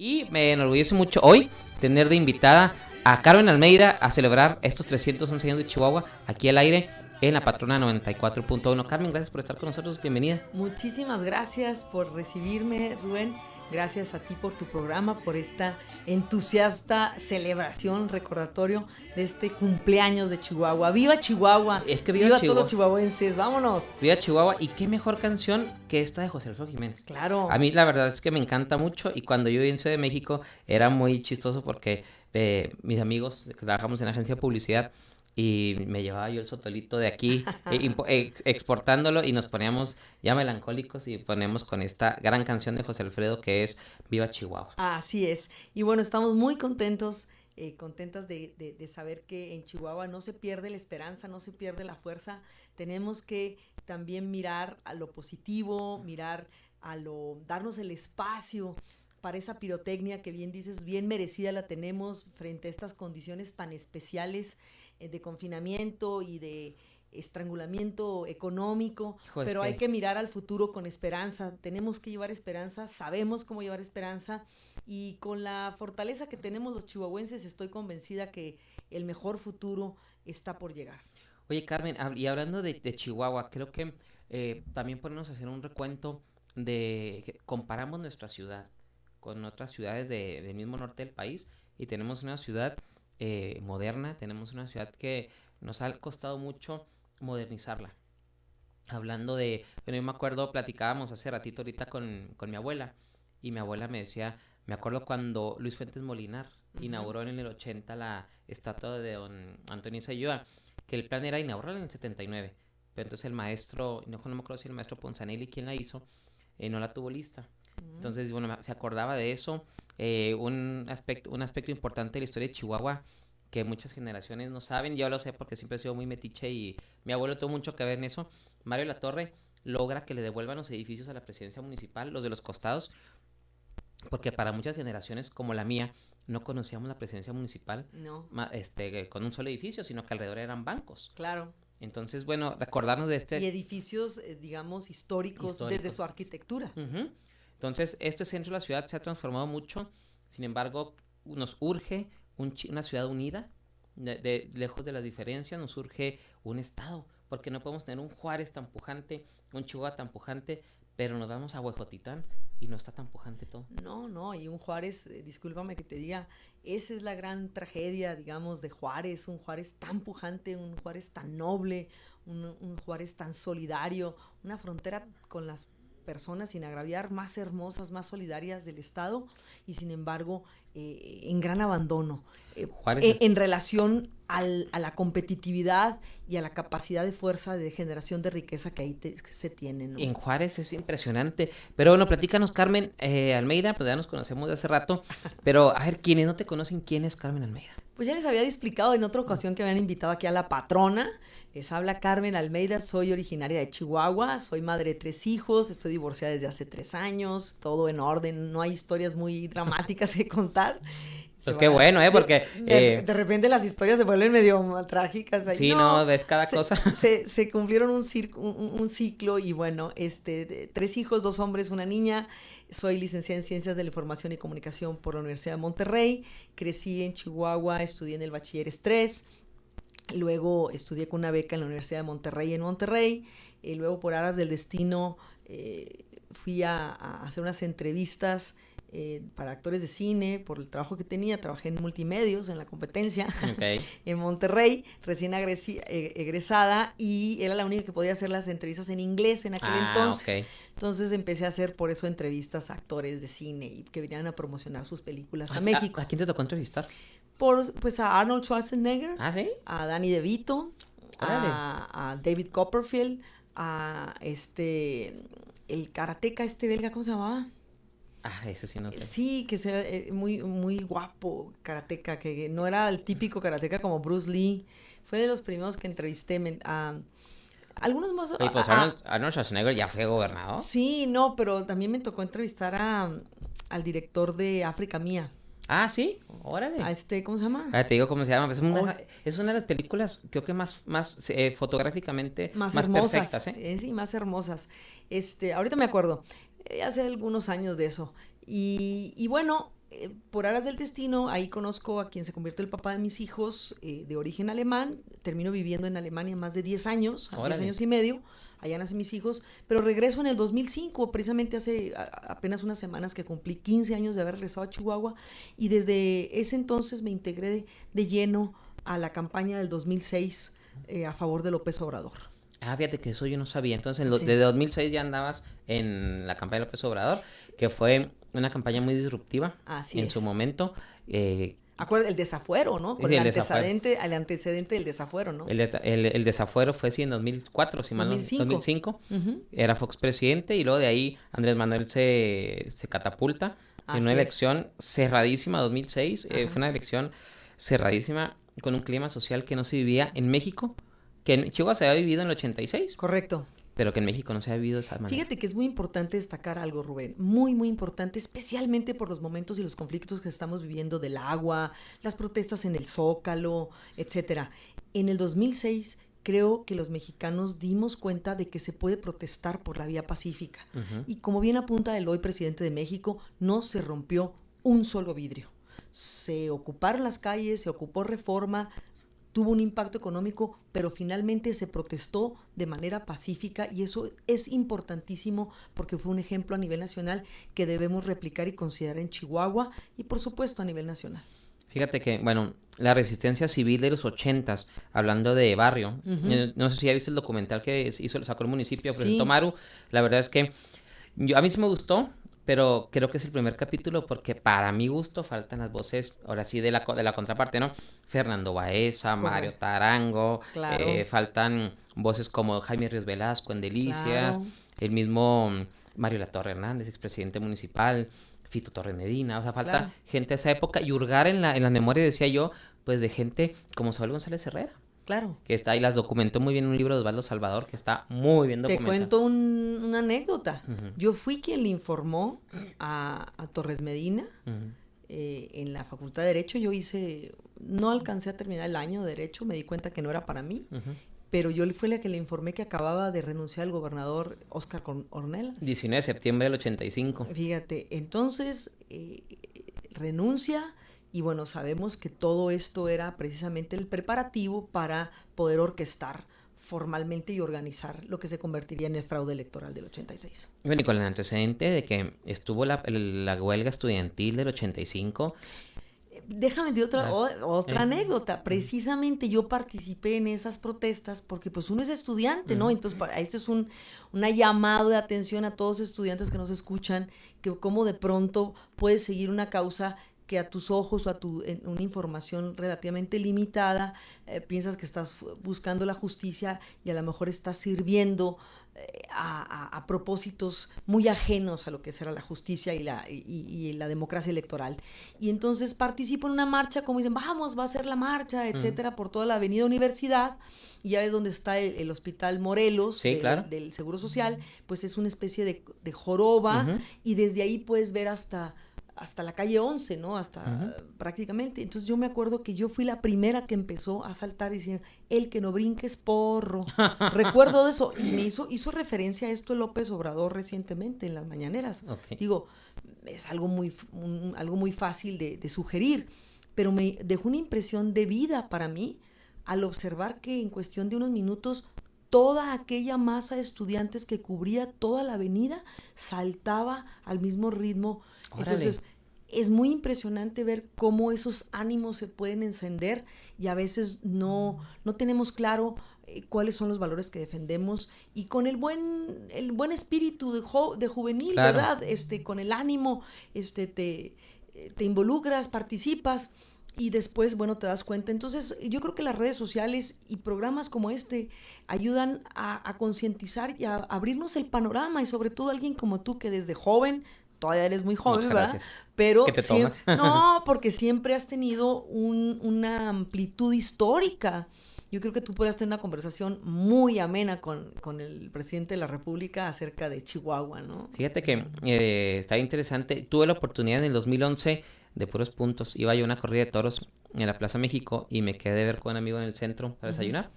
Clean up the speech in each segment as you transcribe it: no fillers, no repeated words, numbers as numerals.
Y me enorgullece mucho hoy tener de invitada a Carmen Almeida a celebrar estos 311 años de Chihuahua aquí al aire en la Patrona 94.1. Carmen, gracias por estar con nosotros, bienvenida. Muchísimas gracias por recibirme, Rubén. Gracias a ti por tu programa, por esta entusiasta celebración, recordatorio de este cumpleaños de Chihuahua. ¡Viva Chihuahua! Es que ¡Viva Chihuahua. todos los chihuahuenses! ¡Vámonos! ¡Viva Chihuahua! Y qué mejor canción que esta de José Alfredo Jiménez. Claro. A mí la verdad es que me encanta mucho y cuando yo viví en Ciudad de México era muy chistoso porque mis amigos que trabajamos en agencia de publicidad y me llevaba yo el sotolito de aquí exportándolo y nos poníamos ya melancólicos y ponemos con esta gran canción de José Alfredo que es Viva Chihuahua. Así es. Y bueno, estamos muy contentas de saber que en Chihuahua no se pierde la esperanza, no se pierde la fuerza. Tenemos que también mirar a lo positivo, darnos el espacio para esa pirotecnia que bien dices, bien merecida la tenemos frente a estas condiciones tan especiales de confinamiento y de estrangulamiento económico, pero hay que mirar al futuro con esperanza. Tenemos que llevar esperanza, sabemos cómo llevar esperanza, y con la fortaleza que tenemos los chihuahuenses estoy convencida que el mejor futuro está por llegar. Oye, Carmen, y hablando de Chihuahua, creo que también podemos hacer un recuento de que comparamos nuestra ciudad con otras ciudades del mismo norte del país, y tenemos una ciudad moderna, tenemos una ciudad que nos ha costado mucho modernizarla. Hablando de, bueno, yo me acuerdo, platicábamos hace ratito ahorita con mi abuela, y mi abuela me decía, me acuerdo cuando Luis Fuentes Molinar inauguró en el 80 la estatua de don Antonio Sayúa, que el plan era inaugurarla en el 79, pero entonces el maestro, no me acuerdo si el maestro Ponzanelli quien la hizo, no la tuvo lista. Entonces, bueno, se acordaba de eso. Un aspecto importante de la historia de Chihuahua que muchas generaciones no saben, yo lo sé porque siempre he sido muy metiche y mi abuelo tuvo mucho que ver en eso. Mario Latorre logra que le devuelvan los edificios a la presidencia municipal, los de los costados, porque para muchas generaciones como la mía no conocíamos la presidencia municipal con un solo edificio, sino que alrededor eran bancos. Claro. Entonces, bueno, recordarnos de y edificios, digamos, históricos desde su arquitectura. Uh-huh. Entonces, este centro de la ciudad se ha transformado mucho, sin embargo, nos urge una ciudad unida, lejos de las diferencias, nos urge un estado, porque no podemos tener un Juárez tan pujante, un Chihuahua tan pujante, pero nos vamos a Huejotitán y no está tan pujante todo. No, y un Juárez, discúlpame que te diga, esa es la gran tragedia, digamos, de Juárez, un Juárez tan pujante, un Juárez tan noble, un Juárez tan solidario, una frontera con las personas, sin agraviar, más hermosas, más solidarias del Estado, y sin embargo en gran abandono en relación a la competitividad y a la capacidad de fuerza de generación de riqueza que ahí se tiene, ¿no? En Juárez es impresionante, pero bueno, platícanos, Carmen Almeida, pues ya nos conocemos de hace rato, pero a ver, quienes no te conocen, ¿quién es Carmen Almeida? Pues ya les había explicado en otra ocasión que me habían invitado aquí a La Patrona. Les habla Carmen Almeida, soy originaria de Chihuahua, soy madre de 3 hijos, estoy divorciada desde hace 3 años, todo en orden, no hay historias muy dramáticas que contar. Pues qué bueno, porque... De repente las historias se vuelven medio trágicas. Ahí. Sí, no, ves cada cosa. Se cumplieron un ciclo y bueno, 3 hijos, 2 hombres, 1 niña. Soy licenciada en Ciencias de la Información y Comunicación por la Universidad de Monterrey. Crecí en Chihuahua, estudié en el Bachilleres 3. Luego estudié con una beca en la Universidad de Monterrey en Monterrey. Luego por aras del destino fui a hacer unas entrevistas para actores de cine, por el trabajo que tenía. Trabajé en multimedios, en la competencia, en Monterrey, recién egresada, y era la única que podía hacer las entrevistas en inglés en aquel entonces. Entonces empecé a hacer por eso entrevistas a actores de cine y que venían a promocionar sus películas a México. ¿A quién te tocó entrevistar? Pues a Arnold Schwarzenegger, ¿sí? A Danny DeVito, a David Copperfield, a el karateca belga, ¿cómo se llamaba? Eso sí no sé. Sí, que se muy muy guapo karateca, que no era el típico karateca como Bruce Lee. Fue de los primeros que entrevisté algunos más. Oye, pues Arnold Schwarzenegger ya fue gobernador. Sí, no, pero también me tocó entrevistar al director de África Mía. Ah, ¿sí? Órale. ¿Cómo se llama? Te digo cómo se llama. Es una de las películas, creo que más fotográficamente más hermosas, perfectas, sí, más hermosas. Ahorita me acuerdo, hace algunos años de eso. Y bueno, por aras del destino, ahí conozco a quien se convirtió el papá de mis hijos, de origen alemán. Termino viviendo en Alemania más de 10 años, 10 años y medio. Allá nacen mis hijos, pero regreso en el 2005, precisamente hace apenas unas semanas que cumplí 15 años de haber regresado a Chihuahua, y desde ese entonces me integré de lleno a la campaña del 2006 a favor de López Obrador. Ah, fíjate que eso yo no sabía. Entonces, desde 2006 ya andabas en la campaña de López Obrador, que fue una campaña muy disruptiva en su momento. Acuérdate, el desafuero, ¿no? Con el antecedente del desafuero, ¿no? El desafuero fue sí en 2004, si mal no, 2005. Era Fox presidente, y luego de ahí Andrés Manuel se catapulta en una elección cerradísima, 2006. Fue una elección cerradísima con un clima social que no se vivía en México, que en Chihuahua se había vivido en el 86. Correcto. Pero que en México no se ha vivido de esa manera. Fíjate que es muy importante destacar algo, Rubén, muy, muy importante, especialmente por los momentos y los conflictos que estamos viviendo del agua, las protestas en el Zócalo, etcétera. En el 2006 creo que los mexicanos dimos cuenta de que se puede protestar por la vía pacífica. Y como bien apunta el hoy presidente de México, no se rompió un solo vidrio. Se ocuparon las calles, se ocupó Reforma, tuvo un impacto económico, pero finalmente se protestó de manera pacífica, y eso es importantísimo porque fue un ejemplo a nivel nacional que debemos replicar y considerar en Chihuahua y por supuesto a nivel nacional. Fíjate que, bueno, la resistencia civil de los 80s, hablando de barrio, no sé si ya viste el documental que sacó el municipio, presentó Maru. La verdad es que a mí sí me gustó, pero creo que es el primer capítulo porque para mi gusto faltan las voces, ahora sí, de la contraparte, ¿no? Fernando Baeza, Mario Tarango, faltan voces como Jaime Ríos Velasco en Delicias, el mismo Mario Latorre Hernández, expresidente municipal, Fito Torres Medina, o sea, falta gente de esa época, y hurgar en la memoria, decía yo, pues de gente como Saúl González Herrera. Claro. Que está ahí, las documentó muy bien en un libro de Osvaldo Salvador, que está muy bien documentado. Te cuento una anécdota. Yo fui quien le informó a Torres Medina en la Facultad de Derecho. No alcancé a terminar el año de Derecho, me di cuenta que no era para mí, pero yo fui la que le informé que acababa de renunciar el gobernador Óscar Ornelas. 19 de septiembre del 85. Fíjate, entonces renuncia. Y bueno, sabemos que todo esto era precisamente el preparativo para poder orquestar formalmente y organizar lo que se convertiría en el fraude electoral del 86. Bueno, y con el antecedente de que estuvo la huelga estudiantil del 85. Déjame decir otra anécdota. Precisamente yo participé en esas protestas porque pues uno es estudiante, ¿no? Entonces este es una llamada de atención a todos los estudiantes que nos escuchan, que cómo de pronto puedes seguir una causa que a tus ojos o una información relativamente limitada, piensas que estás buscando la justicia y a lo mejor estás sirviendo a propósitos muy ajenos a lo que será la justicia y la democracia electoral. Y entonces participo en una marcha, como dicen, vamos, va a ser la marcha, etcétera, por toda la avenida Universidad, y ya ves donde está el Hospital Morelos, del Seguro Social, pues es una especie de joroba, y desde ahí puedes ver hasta la calle 11, ¿no? Hasta prácticamente. Entonces yo me acuerdo que yo fui la primera que empezó a saltar diciendo, el que no brinque es porro. Recuerdo de eso. Y me hizo referencia a esto López Obrador recientemente en las mañaneras. Digo, es algo muy fácil de sugerir, pero me dejó una impresión de vida para mí al observar que en cuestión de unos minutos toda aquella masa de estudiantes que cubría toda la avenida saltaba al mismo ritmo. Entonces, es muy impresionante ver cómo esos ánimos se pueden encender y a veces no tenemos claro cuáles son los valores que defendemos, y con el buen espíritu de juvenil, ¿verdad? Con el ánimo, te involucras, participas y después, bueno, te das cuenta. Entonces, yo creo que las redes sociales y programas como este ayudan a concientizar y a abrirnos el panorama, y sobre todo alguien como tú que desde joven, todavía eres muy joven, muchas ¿verdad? Gracias. Pero ¿Qué te tomas? No, porque siempre has tenido una amplitud histórica. Yo creo que tú podrías tener una conversación muy amena con el presidente de la República acerca de Chihuahua, ¿no? Fíjate que está interesante. Tuve la oportunidad en el 2011 de puros puntos. Iba yo a una corrida de toros en la Plaza México y me quedé de ver con un amigo en el centro para desayunar.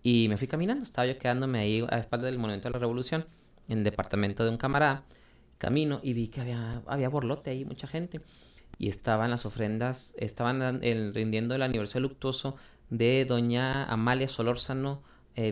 Y me fui caminando. Estaba yo quedándome ahí a espaldas del Monumento a la Revolución, en el departamento de un camarada. Camino y vi que había borlote ahí, mucha gente. y estaban las ofrendas, rindiendo el aniversario luctuoso de doña Amalia Solórzano,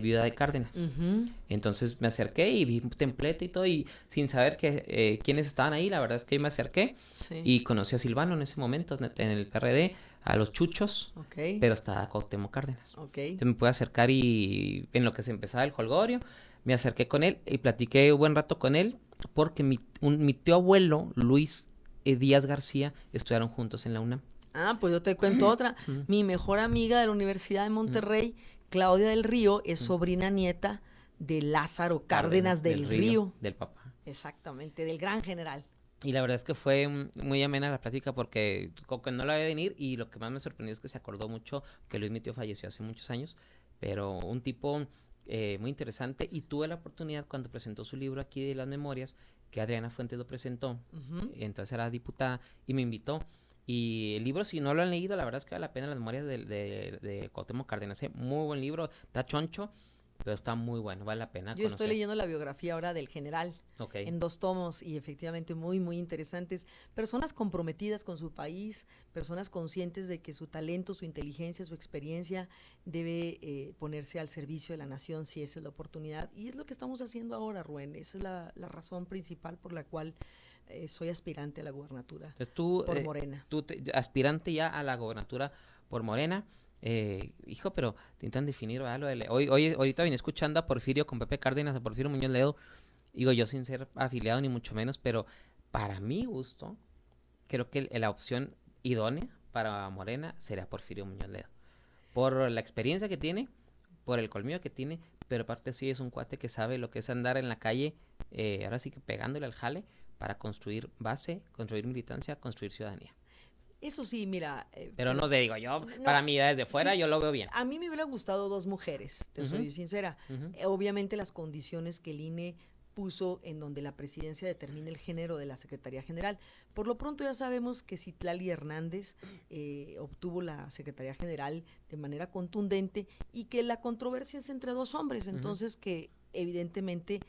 viuda de Cárdenas. Ujú. Entonces me acerqué y vi un templete y todo, y sin saber quiénes estaban ahí, la verdad es que me acerqué Sí. y conocí a Silvano en ese momento, en el PRD, a los Chuchos, Ok. pero estaba Cuauhtémoc Cárdenas. Ok. Entonces me pude acercar y en lo que se empezaba el jolgorio, me acerqué con él y platiqué un buen rato con él, porque mi tío abuelo, Luis Díaz García, estudiaron juntos en la UNAM. Ah, pues yo te cuento otra. Ujú, Mi mejor amiga de la Universidad de ujú, Monterrey, Claudia del Río, es ujú. sobrina nieta de Lázaro Cárdenas Cárdenas del Río. del papá. Exactamente, del gran general. Y la verdad es que fue muy amena la plática porque como que no la veía venir, y lo que más me sorprendió es que se acordó mucho que Luis, mi tío, falleció hace muchos años, pero un tipo muy interesante, y tuve la oportunidad cuando presentó su libro aquí de las memorias, que Adriana Fuentes lo presentó, Ujú. entonces era diputada y me invitó. Y el libro, si no lo han leído, la verdad es que vale la pena, Las Memorias de Cuauhtémoc Cárdenas, muy buen libro, está choncho, pero está muy bueno, vale la pena Yo estoy conocer. leyendo la biografía ahora del general Ok. en 2 tomos y efectivamente muy, muy interesantes. Personas comprometidas con su país, personas conscientes de que su talento, su inteligencia, su experiencia debe ponerse al servicio de la nación si esa es la oportunidad. Y es lo que estamos haciendo ahora, Rubén. Esa es la razón principal por la cual soy aspirante a la gubernatura Entonces tú, por Morena. aspirante ya a la gobernatura por Morena, hijo, pero te intentan definir, ¿verdad? Ahorita vine escuchando a Porfirio con Pepe Cárdenas, a Porfirio Muñoz Ledo, digo yo sin ser afiliado ni mucho menos, pero para mi gusto, creo que la opción idónea para Morena sería Porfirio Muñoz Ledo, por la experiencia que tiene, por el colmillo que tiene, pero aparte sí es un cuate que sabe lo que es andar en la calle, ahora sí que pegándole al jale, para construir base, construir militancia, construir ciudadanía. Eso sí, mira, Pero no te digo yo, no, para mí desde fuera sí, yo lo veo bien. a mí me hubiera gustado 2 mujeres, te Ujú, soy sincera. ujú, Obviamente las condiciones que el INE puso en donde la presidencia determina el género de la Secretaría General. Por lo pronto ya sabemos que Citlali Hernández obtuvo la Secretaría General de manera contundente y que la controversia es entre 2 hombres, ujú. entonces que evidentemente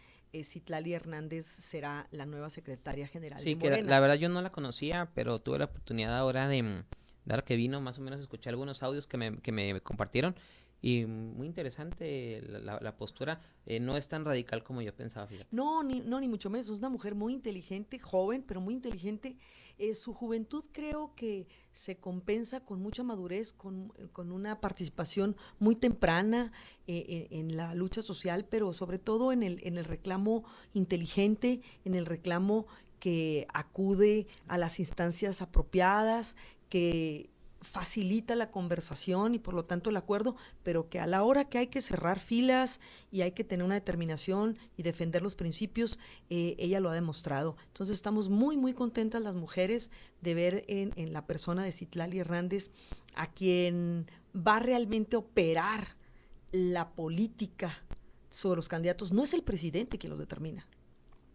Citlali Hernández será la nueva Secretaria General de Sí, que la Morena. verdad yo no la conocía, pero tuve la oportunidad ahora de ahora que vino, más o menos escuché algunos audios que me compartieron, y muy interesante la postura, no es tan radical como yo pensaba, fíjate. No, ni mucho menos. Es una mujer muy inteligente, joven, pero muy inteligente. Su juventud creo que se compensa con mucha madurez, con una participación muy temprana en la lucha social, pero sobre todo en el reclamo inteligente, en el reclamo que acude a las instancias apropiadas, que facilita la conversación y por lo tanto el acuerdo, pero que a la hora que hay que cerrar filas y hay que tener una determinación y defender los principios, ella lo ha demostrado. Entonces estamos muy, muy contentas las mujeres de ver en la persona de Citlali Hernández a quien va realmente a operar la política sobre los candidatos. No es el presidente quien los determina.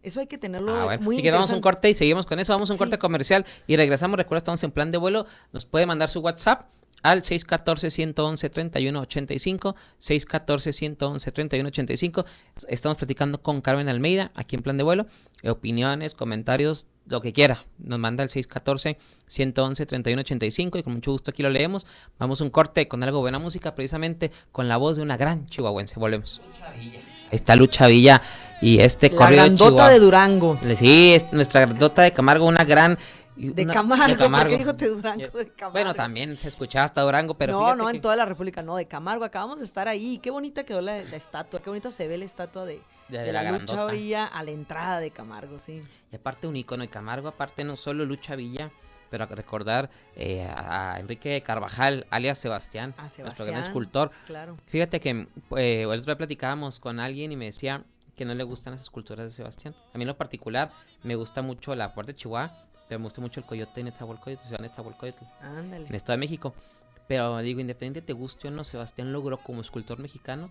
Eso hay que tenerlo Bueno, muy si que vamos a un interesante. corte y seguimos con eso, vamos a un corte Sí, comercial y regresamos. Recuerda, estamos en plan de vuelo, nos puede mandar su WhatsApp al 614-111-3185, 614-111-3185. Estamos platicando con Carmen Almeida, aquí en plan de vuelo, opiniones, comentarios, lo que quiera, nos manda al 614-111-3185 y con mucho gusto aquí lo leemos. Vamos a un corte con algo buena música, precisamente con la voz de una gran chihuahuense. Volvemos. Ahí está Lucha Villa y la corrido de grandota Chihuahua. de Durango. Sí, es nuestra grandota de Camargo, una gran... De Camargo, ¿por qué dijo de Durango? De Camargo. Bueno, también se escuchaba hasta Durango, pero no, fíjate no, que... en toda la República, no, de Camargo. Acabamos de estar ahí. Qué bonita quedó la estatua, qué bonita se ve la estatua de de la la Lucha grandota. Villa a la entrada de Camargo, sí. Y aparte un icono de Camargo, aparte no solo Lucha Villa, pero recordar a Enrique Carvajal, alias Sebastián, nuestro gran escultor. Claro. Fíjate que el otro día platicábamos con alguien y me decía que no le gustan las esculturas de Sebastián. A mí en lo particular me gusta mucho la Puerta de Chihuahua, pero me gusta mucho el Coyote en Nezahualcóyotl, ciudad de Nezahualcóyotl, Ándale. en el Estado de México. Pero digo, independiente te guste o no, Sebastián logró como escultor mexicano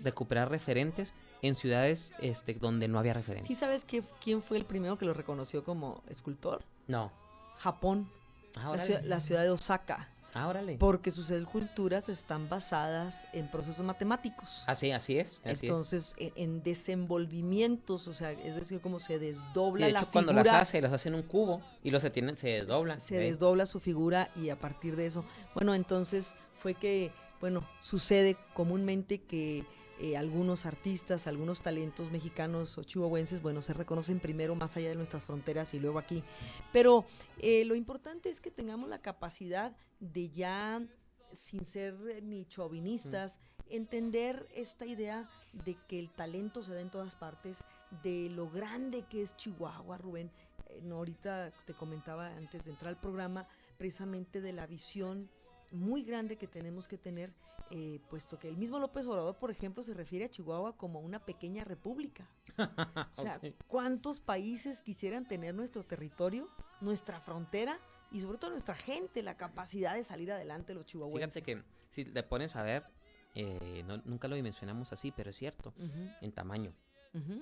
recuperar referentes en ciudades donde no había referentes. ¿Sí sabes quién fue el primero que lo reconoció como escultor? No. Japón, Ah, la ciudad de Osaka. Ah, órale. porque sus esculturas están basadas en procesos matemáticos. Así es. Entonces, en desenvolvimientos, o sea, es decir, cómo se Sí, desdobla de la hecho, figura. cuando las hacen un cubo y los tienen, se desdoblan. Se desdobla su figura y a partir de eso, bueno, entonces fue que, bueno, sucede comúnmente que algunos artistas, algunos talentos mexicanos o chihuahuenses, bueno, se reconocen primero más allá de nuestras fronteras y luego aquí. Pero lo importante es que tengamos la capacidad de ya, sin ser ni chauvinistas, entender esta idea de que el talento se da en todas partes, de lo grande que es Chihuahua, Rubén. No, ahorita te comentaba antes de entrar al programa precisamente de la visión muy grande que tenemos que tener, puesto que el mismo López Obrador, por ejemplo, se refiere a Chihuahua como una pequeña república. O sea, Ok. ¿cuántos países quisieran tener nuestro territorio, nuestra frontera y sobre todo nuestra gente, la capacidad de salir adelante los chihuahuenses? Fíjate que si te pones a ver, nunca lo dimensionamos así, pero es cierto, Ujú, en tamaño. ujú.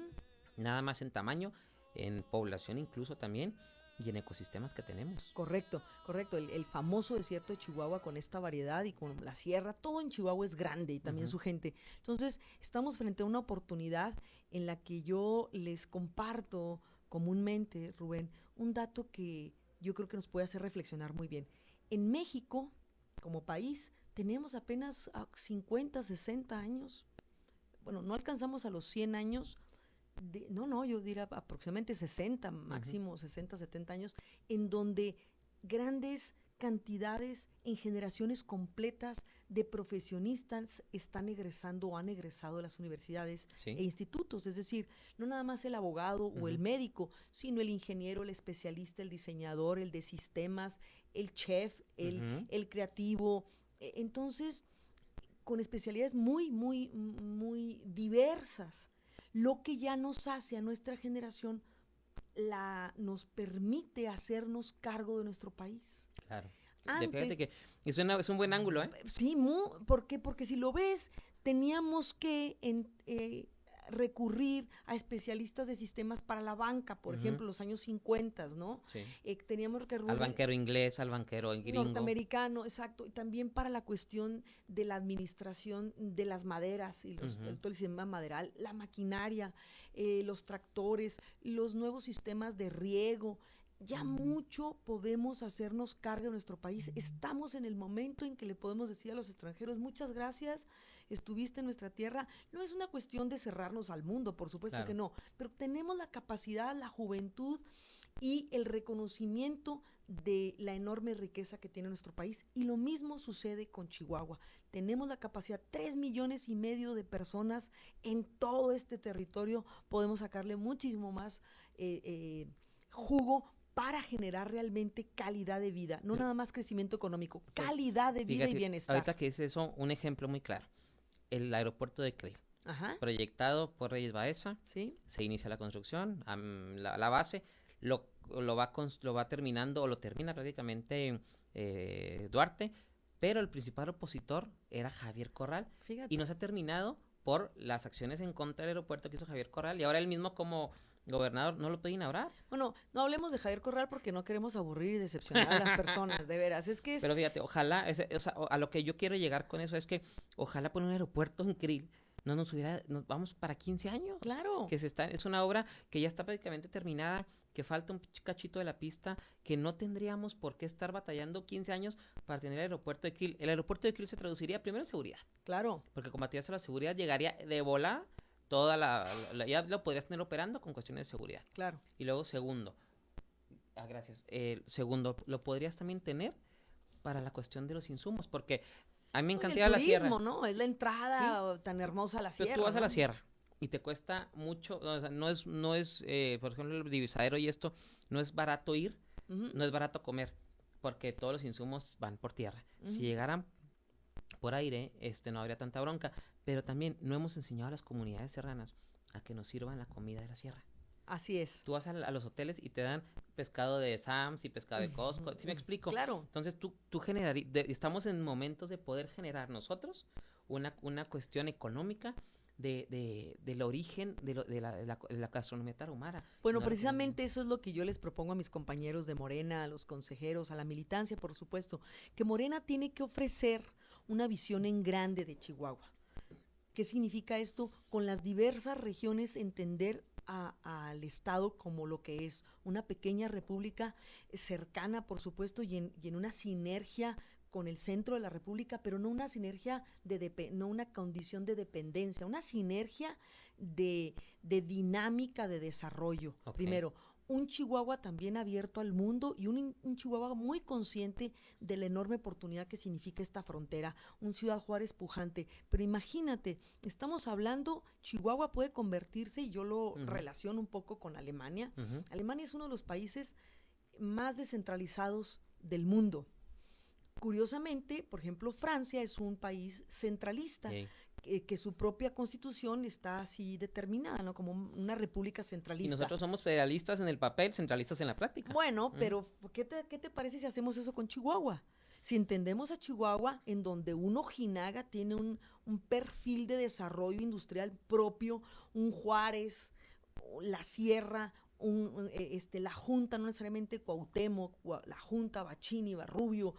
Nada más en tamaño, en población incluso también, y en ecosistemas que tenemos. Correcto, correcto. El famoso desierto de Chihuahua con esta variedad y con la sierra, todo en Chihuahua es grande y también Ujú. su gente. Entonces, estamos frente a una oportunidad en la que yo les comparto comúnmente, Rubén, un dato que yo creo que nos puede hacer reflexionar muy bien. En México, como país, tenemos apenas 50, 60 años. Bueno, no alcanzamos a los 100 años, no, yo diría aproximadamente 60, máximo 60, 70 años, en donde grandes cantidades en generaciones completas de profesionistas están egresando o han egresado de las universidades Sí. e institutos, es decir, no nada más el abogado o el Ujú. médico, sino el ingeniero, el especialista, el diseñador, el de sistemas, el chef, Ujú. el creativo. Entonces, con especialidades muy diversas, lo que ya nos hace a nuestra generación, nos permite hacernos cargo de nuestro país. Claro. Fíjate Antes, que es un buen ángulo, ¿eh? sí, ¿por qué? Porque si lo ves, teníamos que recurrir a especialistas de sistemas para la banca, por Ujú. ejemplo, los años 50, ¿no? Sí. Teníamos que Al banquero inglés, al banquero gringo. norteamericano, exacto, y también para la cuestión de la administración de las maderas y Ujú. todo el sistema maderal, la maquinaria, los tractores, los nuevos sistemas de riego. Ya mucho podemos hacernos cargo de nuestro país. Estamos en el momento en que le podemos decir a los extranjeros, muchas gracias, estuviste en nuestra tierra. No es una cuestión de cerrarnos al mundo, por supuesto Claro. que no, pero tenemos la capacidad, la juventud y el reconocimiento de la enorme riqueza que tiene nuestro país. Y lo mismo sucede con Chihuahua. Tenemos la capacidad, 3,5 millones de personas en todo este territorio. Podemos sacarle muchísimo más jugo para generar realmente calidad de vida. No Pero- nada más crecimiento económico, Pues, calidad de vida y Fíjate, bienestar. ahorita que dices eso, un ejemplo muy claro. El aeropuerto de Krill, Ajá, proyectado por Reyes Baeza, ¿sí? se inicia la construcción, la base, lo va terminando o lo termina prácticamente Duarte, pero el principal opositor era Javier Corral Fíjate. y no se ha terminado por las acciones en contra del aeropuerto que hizo Javier Corral y ahora él mismo como gobernador no lo puede inaugurar. Bueno, no hablemos de Javier Corral porque no queremos aburrir y decepcionar a las personas, de veras. Es que es... Pero fíjate, ojalá, o sea, a lo que yo quiero llegar con eso es que ojalá poner un aeropuerto en Krill nos vamos para 15 años. Claro. Es una obra que ya está prácticamente terminada, que falta un cachito de la pista, que no tendríamos por qué estar batallando 15 años para tener el aeropuerto de Krill. El aeropuerto de Krill se traduciría primero en seguridad, Claro, porque combatías a la seguridad, llegaría de volada ya lo podrías tener operando con cuestiones de seguridad. claro. Y luego segundo, gracias, segundo, lo podrías también tener para la cuestión de los insumos, porque a mí me No, y encanta el ir a la sierra. turismo, ¿no? Es la entrada tan hermosa a la Pero sierra, tú vas a ¿no? la sierra y te cuesta mucho, o sea, no es por ejemplo, el divisadero y esto, no es barato ir, Ujú, no es barato comer, porque todos los insumos van por tierra. Si ujú. llegaran por aire, no habría tanta bronca, pero también no hemos enseñado a las comunidades serranas a que nos sirvan la comida de la sierra. Así es. Tú vas a los hoteles y te dan pescado de Sam's y pescado de Costco, ¿sí me explico? Claro. Entonces estamos en momentos de poder generar nosotros una cuestión económica del origen de la gastronomía tarahumara. Bueno, No la precisamente eso es lo que yo les propongo a mis compañeros de Morena, a los consejeros, a la militancia, por supuesto, que Morena tiene que ofrecer una visión en grande de Chihuahua. ¿Qué significa esto? Con las diversas regiones entender al Estado como lo que es una pequeña república cercana, por supuesto, y en una sinergia con el centro de la república, pero no una sinergia no una condición de dependencia, una sinergia de dinámica de desarrollo. Ok. Primero, un Chihuahua también abierto al mundo y un Chihuahua muy consciente de la enorme oportunidad que significa esta frontera, un Ciudad Juárez pujante. Pero imagínate, estamos hablando, Chihuahua puede convertirse, y yo lo relaciono un poco con Alemania. Alemania es uno de los países más descentralizados del mundo. Curiosamente, por ejemplo, Francia es un país centralista, Sí. que su propia constitución está así determinada, ¿no? Como una república Y centralista. nosotros somos federalistas en el papel, centralistas en la práctica. Bueno, pero ¿qué te parece si hacemos eso con Chihuahua? Si entendemos a Chihuahua, en donde un Ojinaga tiene un perfil de desarrollo industrial propio, un Juárez, la Sierra, la Junta, no necesariamente Cuauhtémoc, la Junta, Bachini, Barrubio,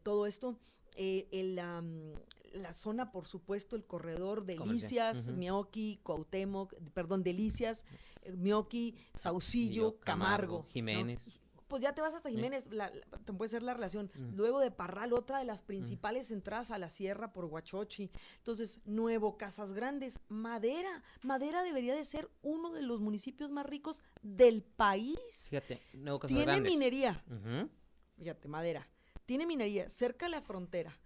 todo esto, la zona, por supuesto, el corredor Delicias, Mioqui, Cuauhtémoc, perdón, Delicias, Mioqui, Saucillo, Camargo, Jiménez. ¿no? Pues ya te vas hasta Jiménez, te puede ser la relación. Luego de Parral, otra de las principales entradas a la sierra por Huachochi. Entonces, Nuevo, Casas Grandes, Madera. Madera debería de ser uno de los municipios más ricos del país. Fíjate, Nuevo Casas Tiene Grandes. minería. Fíjate, Madera. Tiene minería cerca de la frontera.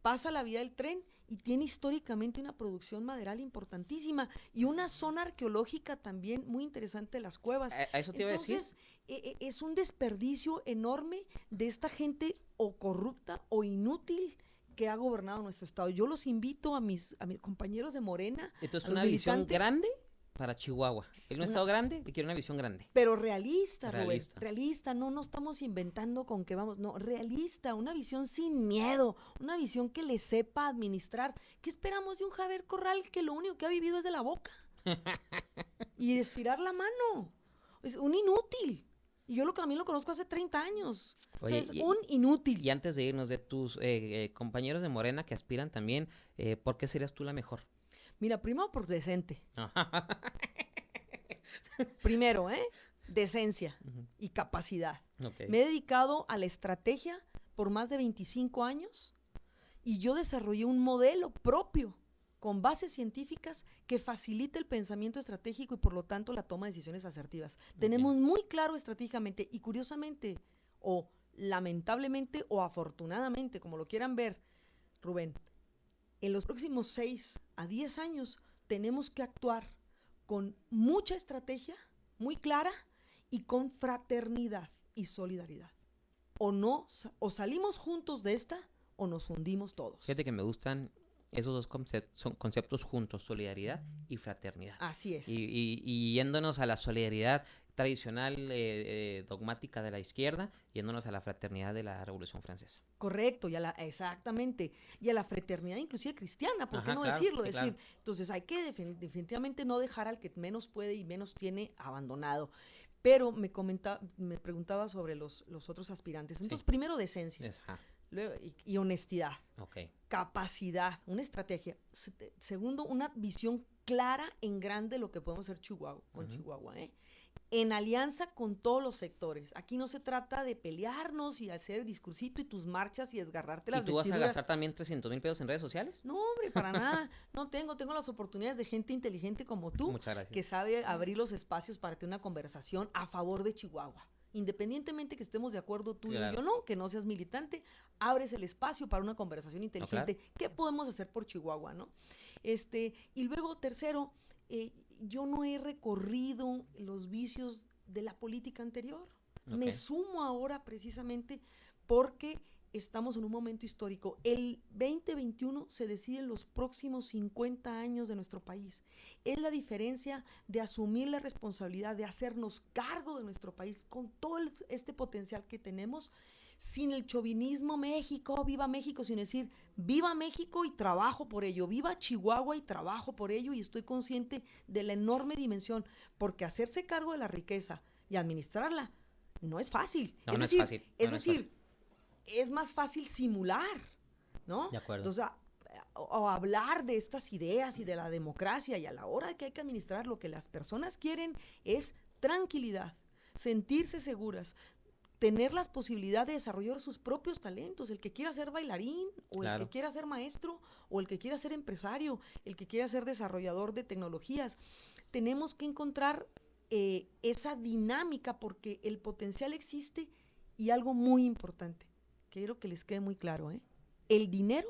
Pasa la vía del tren y tiene históricamente una producción maderal importantísima y una zona arqueológica también muy interesante de las cuevas. A eso te iba a decir. Entonces, es un desperdicio enorme de esta gente o corrupta o inútil que ha gobernado nuestro estado. Yo los invito a mis compañeros de Morena. Entonces, a los una visión militantes, grande para Chihuahua. En un estado grande, le quiere una visión grande. pero realista, Realista. Rubén, realista, no estamos inventando con que vamos, no, realista, una visión sin miedo, una visión que le sepa administrar. ¿Qué esperamos de un Javier Corral que lo único que ha vivido es de la boca? Y de estirar la mano. Es un inútil. Y yo también lo conozco hace 30 años. Oye, o sea, es un inútil. Y antes de irnos, de tus compañeros de Morena que aspiran también, ¿por qué serías tú la mejor? Mira, primero por decente. Primero, decencia y capacidad. Okay. Me he dedicado a la estrategia por más de 25 años y yo desarrollé un modelo propio con bases científicas que facilita el pensamiento estratégico y por lo tanto la toma de decisiones asertivas. Tenemos muy claro estratégicamente y curiosamente o lamentablemente o afortunadamente, como lo quieran ver, Rubén, en los próximos 6 a 10 años tenemos que actuar con mucha estrategia, muy clara, y con fraternidad y solidaridad. O salimos juntos de esta, o nos hundimos todos. Fíjate que me gustan esos dos conceptos juntos, solidaridad y fraternidad. Así es. Y yéndonos a la solidaridad tradicional, dogmática de la izquierda, yéndonos a la fraternidad de la Revolución Francesa. Correcto, exactamente. Y a la fraternidad inclusive cristiana, ¿por qué no claro, decirlo? sí, Decir, claro. entonces hay que definitivamente no dejar al que menos puede y menos tiene abandonado. Pero me preguntaba sobre los otros aspirantes. Entonces, primero decencia. Luego, y honestidad. Okay. Capacidad, una estrategia. Segundo, una visión clara en grande de lo que podemos hacer Chihuahua, Chihuahua, en alianza con todos los sectores. Aquí no se trata de pelearnos y hacer el discursito y tus marchas y desgarrarte las vestiduras. ¿Y tú vas a gastar también 300,000 pesos en redes sociales? No, hombre, para nada. No tengo las oportunidades de gente inteligente como tú. Muchas gracias. Que sabe abrir los espacios para tener una conversación a favor de Chihuahua. Independientemente que estemos de acuerdo tú y yo no, que no seas militante, abres el espacio para una conversación inteligente. Claro. ¿Qué podemos hacer por Chihuahua, no? Y luego, tercero, yo no he recorrido los vicios de la política anterior. Me sumo ahora precisamente porque estamos en un momento histórico. El 2021 se deciden los próximos 50 años de nuestro país. Es la diferencia de asumir la responsabilidad, de hacernos cargo de nuestro país con todo este potencial que tenemos, sin el chauvinismo viva México, sino decir, viva México y trabajo por ello, viva Chihuahua y trabajo por ello, y estoy consciente de la enorme dimensión, porque hacerse cargo de la riqueza y administrarla no es fácil. No, es no decir, es fácil. es decir, es más fácil simular, ¿no? De acuerdo. Entonces, o hablar de estas ideas y de la democracia, y a la hora que hay que administrar, lo que las personas quieren es tranquilidad, sentirse seguras, tener las posibilidades de desarrollar sus propios talentos, el que quiera ser bailarín, o Claro. el que quiera ser maestro, o el que quiera ser empresario, el que quiera ser desarrollador de tecnologías. Tenemos que encontrar esa dinámica, porque el potencial existe, y algo muy importante, quiero que les quede muy claro, el dinero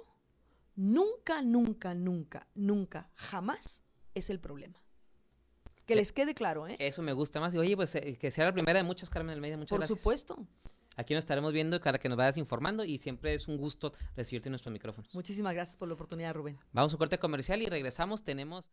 nunca, nunca, nunca, nunca, jamás es el problema. Que les quede claro, Eso me gusta más. Y oye, pues que sea la primera de muchos, Carmen Almeida, muchas Por gracias. supuesto. Aquí nos estaremos viendo para que nos vayas informando, y siempre es un gusto recibirte en nuestros micrófonos. Muchísimas gracias por la oportunidad, Rubén. Vamos a un corte comercial y regresamos. Tenemos...